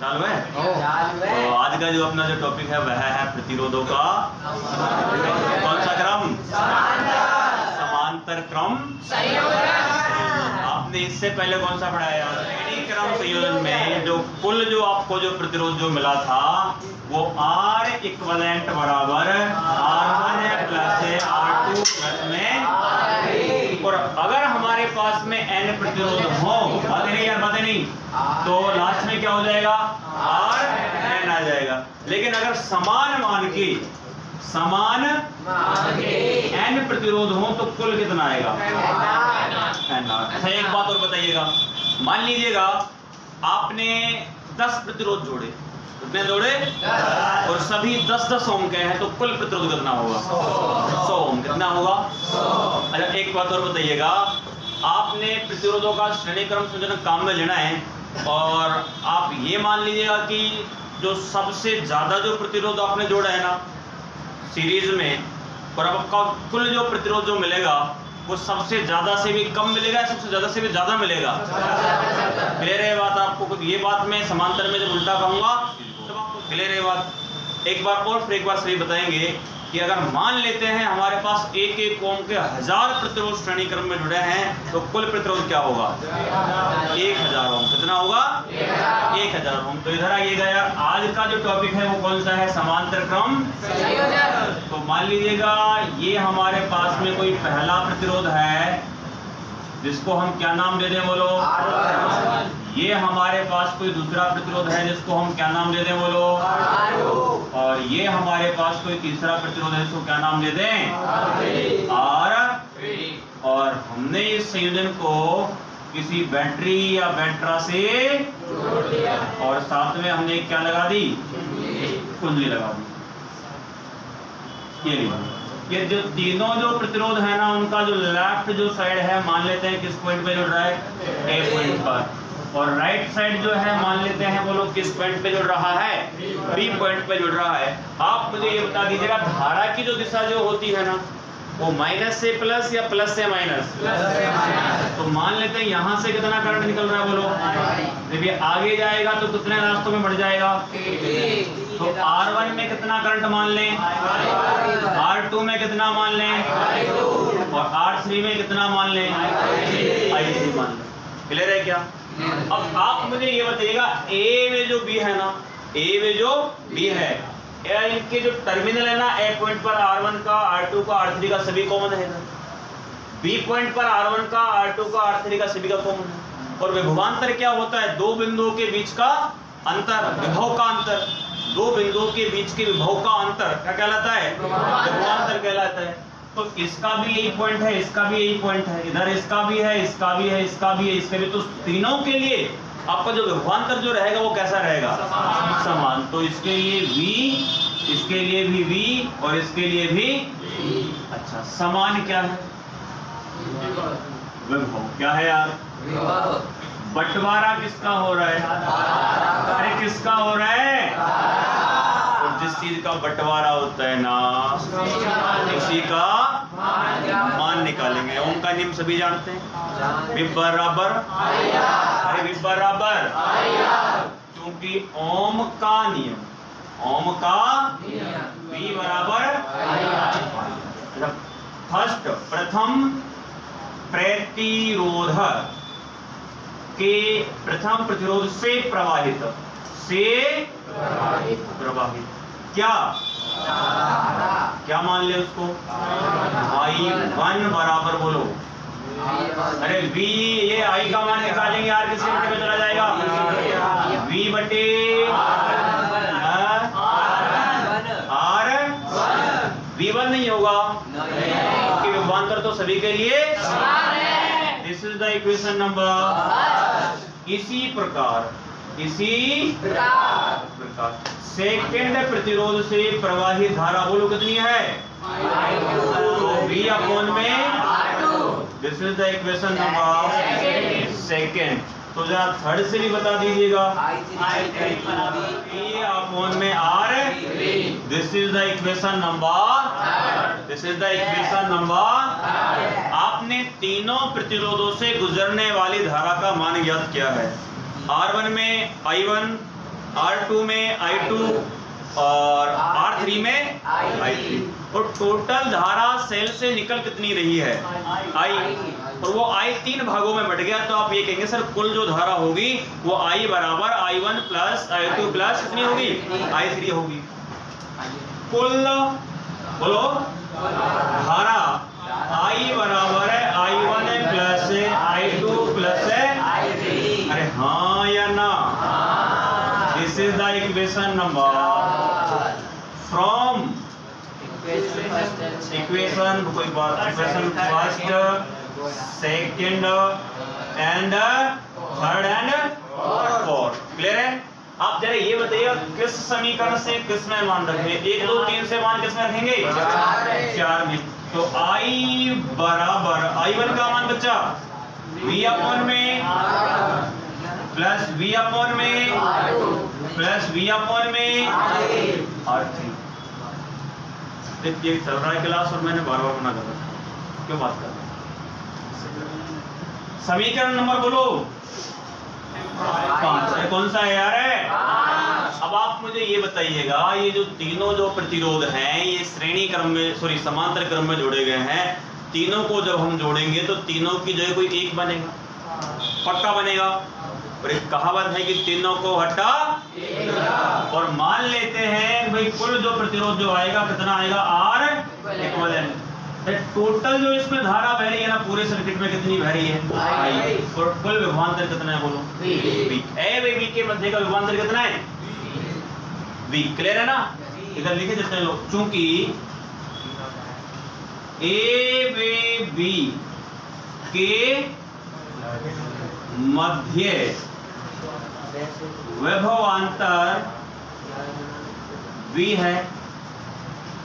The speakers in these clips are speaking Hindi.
चालू है? तो आज का जो अपना जो टॉपिक है वह है प्रतिरोधों का कौन सा क्रम? समांतर क्रम संयोजन। आपने इससे पहले कौन सा पढ़ाया? श्रेणी क्रम संयोजन में जो कुल जो आपको जो प्रतिरोध जो मिला था वो R इक्विवेलेंट बराबर R1 है प्लस है R2 प्लस में, और अगर हमारे पास में N प्रतिरोध हो, बातें नहीं यार, बातें नहीं, तो लास्ट में क्या हो जाएगा? R N आ जाएगा। लेकिन अगर समान मान के N प्रतिरोध हो तो कुल कितना आएगा? N। अच्छा एक बात और बताइएगा, मान लीजिएगा आपने 10 प्रतिरोध जोड़े, कितने जोड़े? और सभी 10-10 ओम के हैं, तो कुल प्रतिरोध कितना होगा? 100 ओम। कितना होगा? अच्छा एक बात और बताइएगा, आपने प्रतिरोधों का श्रेणी क्रम संयोजन काम में लेना है, और आप ये मान लीजिएगा कि जो सबसे ज्यादा जो प्रतिरोध आपने जोड़ा है ना सीरीज में, और अब आपका कुल जो प्रतिरोध जो मिलेगा वो सबसे ज्यादा से भी कम मिलेगा, सबसे ज्यादा से भी ज्यादा मिलेगा। क्लियर है बात आपको? कुछ ये बात मैं समांतर में जब उल्टा कहूंगा तब आपको क्लियर है बात। एक बार और फिर एक बार सही बताएंगे कि अगर मान लेते हैं हमारे पास एक ओम के 1000 प्रतिरोध श्रेणी क्रम में जुड़े हैं, तो कुल प्रतिरोध क्या होगा? 1000 ओम। कितना होगा? 1000 ओम। तो इधर आइएगा यार, आज का जो टॉपिक है वो कौन सा है? समांतर क्रम संयोजन। तो मान लीजिएगा ये हमारे पास में कोई पहला प्रतिरोध है जिसको हम क्या नाम दे दें बोलो? ये हमारे पास कोई दूसरा प्रतिरोध है जिसको हम क्या नाम दे दें बोलो? और ये हमारे पास कोई तीसरा प्रतिरोध है जिसको क्या नाम दे दें? R। और हमने इस संयोजन को किसी बैटरी या बैटरा से जोड़ दिया, और साथ में हमने क्या लगा दी? कुंडली लगा दी। ये जो तीनों जो प्रतिरोध है ना, उनका जो लेफ्ट जो साइड है मान लेते हैं किस पॉइंट पे जुड़ रहा है? A पॉइंट पर, और राइट साइड जो है मान लेते हैं बोलो किस पॉइंट पे जुड़ रहा है? B पॉइंट पे जुड़ रहा है। आप मुझे ये बता दीजिएगा, धारा की जो दिशा जो होती है ना, वो माइनस से प्लस या प्लस से माइनस? तो मान लेते हैं यहाँ से कितना करंट निकल रहा है बोलो? जब ये आगे जाएगा तो कितने रास्तों में बढ़ जाएगा? तो R1 में कितना करंट मान लें? R2 में कितना मान लें? और R3 में कितना मान लें? I3 मान लें। क्लियर है क्या? अब आप मुझे ये बताइएगा, A में जो B है ना, A में जो B है, इनके जो टर्मिनल है ना, A पॉइंट पर R1 का, R2 का, R3 का सभी कॉमन है। B पॉइंट पर R1 का, R2 का, R3 का सभी का कॉमन है। और विभवांतर क्या होता है? दो बिंदुओं के बीच का अंतर, विभव का अंतर। दो बिंदुओं के बीच के विभव का अंतर क्या कहलाता है? विभवांतर कहलाता है। तो इसका भी यही पॉइंट है, इसका भी यही पॉइंट है, इधर इसका भी है, इसका भी है, इसका भी है, इसका भी। तो तीनों के लिए आपका जो विभवांतर जो रहेगा वो कैसा रहेगा? समान। तो इसके लिए V, इसके लिए भी V, और इसके लिए भी V। अच्छा, समान क्या है? विभव। क्या है यार? बंटवारा किसका हो रहा है? अरे किसका हो रहा है? और जिस चीज का बंटवारा होता है ना, उसी का मान निकालेंगे। ओम का नियम सभी जानते हैं, V बराबर, अरे V बराबर, क्योंकि ओम का नियम, ओम का V बराबर। फर्स्ट प्रथम प्रतिरोध के प्रथम प्रतिरोध से प्रवाहित, से प्रवाहित क्या मान ले उसको? I1 बराबर बोलो, अरे V, ये I का मान निकालेंगे, R किस घंटे में चला जाएगा? V बटे R। V1 नहीं होगा क्योंकि विभवांतर तो सभी के लिए समान है। This is the equation number. इसी प्रकार सेकंड प्रतिरोध से प्रवाहित धारा बोलो कितनी है? V अपॉन में, this is the equation number second. तो जरा थर्ड से भी बता दीजिएगा, V अपॉन में R, this is the equation number, this is the equation number. आपने तीनों प्रतिरोधों से गुजरने वाली धारा का मान ज्ञात किया है। R1 में I1, R2 में I2 और R3 में I3। और टोटल धारा सेल से निकल कितनी रही है? I। और वो I 3 भागों में बट गया, तो आप ये कहेंगे सर कुल जो धारा होगी वो I बराबर I1 प्लस I2 प्लस कितनी होगी? I3 होगी। कुल बोलो धारा I बराबर है I1 plus I2 plus I3। अरे हाँ या ना? This is the equation number from equation कोई बात equation first, second and third and fourth. Clear है? आप जरा ये बताइए किस समीकरण से किस में मान रखेंगे? 1 2 3 से मान किस में रखेंगे? 4 में। तो I बराबर I1 का मान बच्चा V अपॉन में प्लस V अपॉन में प्लस V अपॉन में R3। देखिए चल रहा है क्लास और मैंने बार-बार मना कर रहा, क्यों बात कर रहा हूं? समीकरण नंबर बोलो 5। कौन सा है यार? अब आप मुझे ये बताइएगा, ये जो तीनों जो प्रतिरोध हैं ये श्रेणी क्रम में सॉरी समांतर क्रम में जोड़े गए हैं। तीनों को जब हम जोड़ेंगे तो तीनों की जगह कोई एक बनेगा, पक्का बनेगा। और एक कहावत है कि तीनों को हटा और मान लेते हैं भाई कुल जो प्रतिरोध जो आएगा कितना आएगा? R equivalent. टोटल जो इसमें धारा बह रही है ना पूरे सर्किट में कितनी बह रही है? I। और कुल विभवांतर कितना है बोलो? V। ए व V के मध्य का विभवांतर कितना है? V। क्लियर है ना? इधर लिखे जितने लोग, चूंकि ए व B के मध्य विभवांतर V है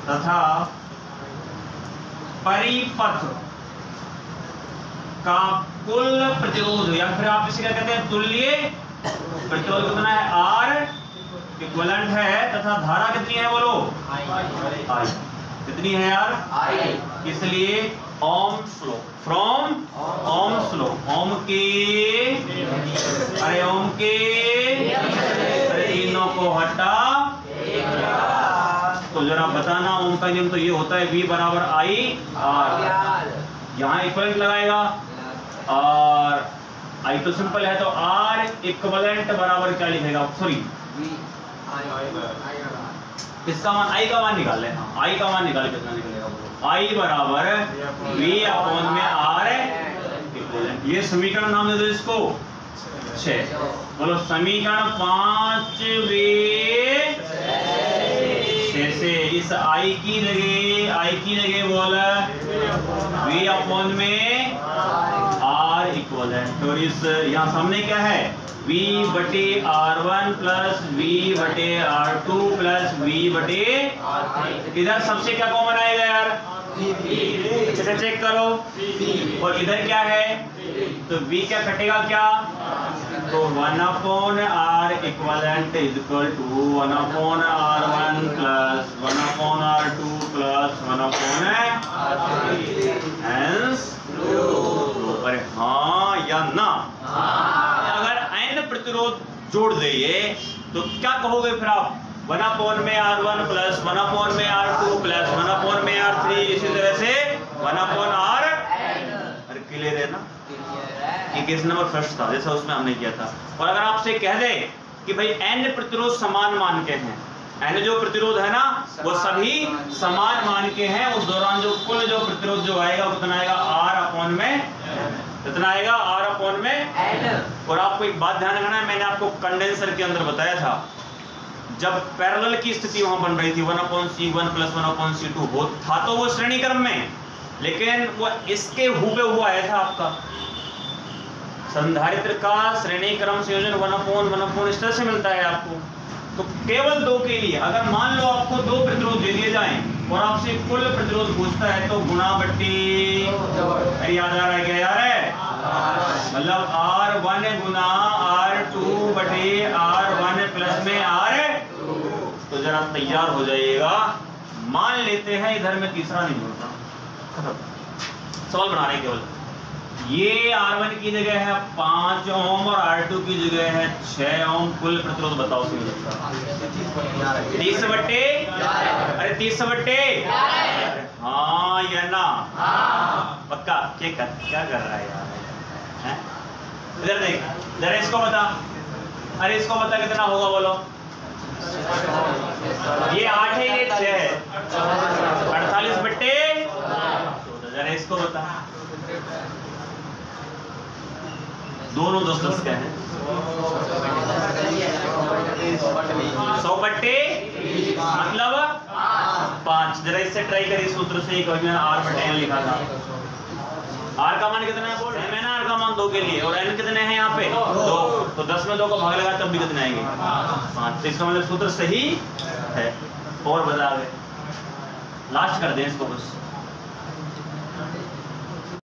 तथा परिपथ का कुल प्रतिरोध या फिर आप इसे क्या कहते हैं? तुल्य प्रतिरोध कितना है? R इक्विवेलेंट है तथा धारा कितनी है बोलो? I। कितनी है यार? I। इसलिए Ohm's law from Ohm's law Ohm के अरे ओम के तीनों को हटा तो जरा बताना ओम का नियम तो ये होता है V बराबर I R। यहाँ इक्विवेलेंट लगाएगा और I तो सिंपल है तो R इक्विवेलेंट बराबर क्या लिखेगा? सॉरी इसका मान I का मान निकाल ले। हाँ I का मान निकाल कितना निकलेगा बोलो? I बराबर V अपॉन में R इक्विवेलेंट। ये समीकरण नाम दे दो इसको 6। बोलो समीकरण 5 से इस I की जगह बोला V अपॉन में R इक्विवेलेंट। और इस यहाँ सामने क्या है? V बटे R1 प्लस V बटे R2 प्लस V बटे इधर सबसे क्या कॉमन आएगा यार? इसे चेक करो। और इधर क्या है? तो V क्या कटेगा क्या? तो 1 upon R equivalent is equal to 1 upon R1 plus 1 upon R2 plus 1 upon hence. अरे हाँ या ना? अगर n प्रतिरोध जोड़ देंगे तो क्या कहोगे फिर आप? 1 अपॉन में R1 प्लस 1 अपॉन में R2 प्लस 1 अपॉन में R3 इसी तरह से 1 अपॉन R। अरे क्लियर है ना? ये केस नंबर फर्स्ट था जैसा उसमें हमने किया था। और अगर आपसे कह दे कि भाई n प्रतिरोध समान मान के हैं, n जो प्रतिरोध है ना वो सभी समान मान के हैं, उस दौरान जो कुल जो प्रतिरोध जो आएगा वो कितना आएगा? R अपॉन में कितना आएगा? R अपॉन में n। और आपको एक बात ध्यान रखना है, मैंने आपको कंडेंसर के अंदर बताया था जब पैरेलल की स्थिति वहां बन रही थी 1/C1 प्लस 1/C2 हो था तो वो श्रेणी क्रम में, लेकिन वो इसके हुबहू आया था आपका संधारित्र का श्रेणी क्रम संयोजन 1/1 इस तरह से मिलता है आपको। तो केवल 2 के लिए अगर मान लो आपको 2 प्रतिरोध दे दिए जाएं और आपसे कुल प्रतिरोध पूछता है तो गुणा बट्टी याद आ रहा है क्या यार? मतलब R1 गुना R2 बटे R1 प्लस में R। तो जरा तैयार हो जाइएगा। मान लेते हैं इधर में तीसरा नहीं जोड़ता, सवाल बना रहे केवल ये R1 की जगह है 5 ओम और R2 की जगह है 6 ओम। कुल प्रतिरोध बताओ। 30/, अरे 30/, हाँ या ना? पक्का? क्या कर रहा है यार? इधर देख, जरा इसको बता। अरे इसको बता कितना होगा बोलो। ये 8 है, ये 6 है। 48/14। जरा इसको बता। दोनों 10-10 क्या है? 100/, मतलब 5। जरा इससे ट्राई करिए सूत्र से। एक मैंने R/n लिखा था। R का मान कितना है बोल? मैंने R का मान 2 के लिए, और n कितने हैं यहाँ पे? 2। तो 10 में 2 को भाग लगा तब भी कितने आएंगे? 5। तो इसका मतलब सूत्र सही है। और बता आगे, लास्ट कर दें इसको बस।